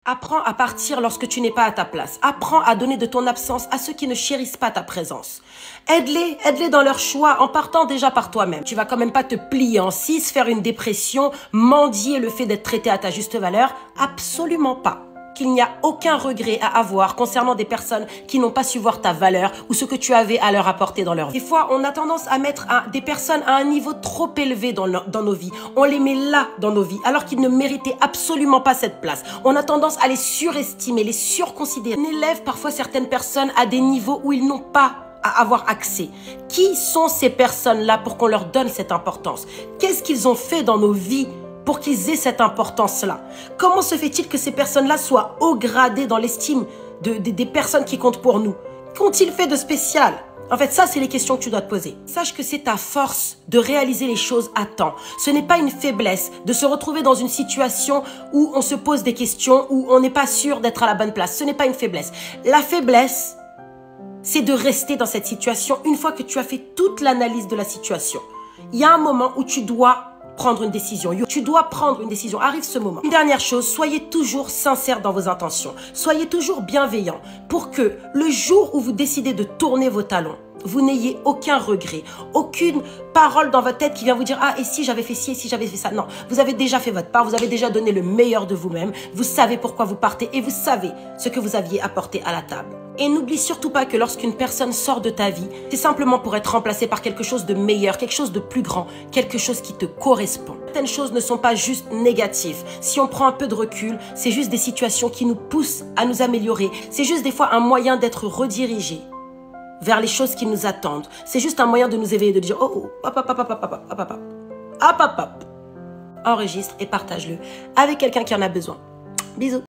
Apprends à partir lorsque tu n'es pas à ta place. Apprends à donner de ton absence à ceux qui ne chérissent pas ta présence. Aide-les dans leur choix en partant déjà par toi-même. Tu vas quand même pas te plier en six, faire une dépression, mendier le fait d'être traité à ta juste valeur. Absolument pas. Qu'il n'y a aucun regret à avoir concernant des personnes qui n'ont pas su voir ta valeur ou ce que tu avais à leur apporter dans leur vie. Des fois, on a tendance à mettre des personnes à un niveau trop élevé dans nos vies. On les met là dans nos vies alors qu'ils ne méritaient absolument pas cette place. On a tendance à les surestimer, les surconsidérer. On élève parfois certaines personnes à des niveaux où ils n'ont pas à avoir accès. Qui sont ces personnes-là pour qu'on leur donne cette importance? Qu'est-ce qu'ils ont fait dans nos vies pour qu'ils aient cette importance-là? Comment se fait-il que ces personnes-là soient haut gradées dans l'estime des personnes qui comptent pour nous? Qu'ont-ils fait de spécial? En fait, ça, c'est les questions que tu dois te poser. Sache que c'est ta force de réaliser les choses à temps. Ce n'est pas une faiblesse de se retrouver dans une situation où on se pose des questions, où on n'est pas sûr d'être à la bonne place. Ce n'est pas une faiblesse. La faiblesse, c'est de rester dans cette situation une fois que tu as fait toute l'analyse de la situation. Il y a un moment où tu dois prendre une décision. Tu dois prendre une décision. Arrive ce moment. Une dernière chose, soyez toujours sincères dans vos intentions. Soyez toujours bienveillants pour que le jour où vous décidez de tourner vos talons, vous n'ayez aucun regret, aucune parole dans votre tête qui vient vous dire « Ah, et si j'avais fait ci, et si j'avais fait ça ?» Non, vous avez déjà fait votre part, vous avez déjà donné le meilleur de vous-même, vous savez pourquoi vous partez et vous savez ce que vous aviez apporté à la table. Et n'oublie surtout pas que lorsqu'une personne sort de ta vie, c'est simplement pour être remplacée par quelque chose de meilleur, quelque chose de plus grand, quelque chose qui te correspond. Certaines choses ne sont pas juste négatives. Si on prend un peu de recul, c'est juste des situations qui nous poussent à nous améliorer. C'est juste des fois un moyen d'être redirigé vers les choses qui nous attendent. C'est juste un moyen de nous éveiller, de dire « Oh, oh, hop, hop, hop, hop, hop, hop, hop, hop, hop, hop, hop. » Enregistre et partage-le avec quelqu'un qui en a besoin. Bisous.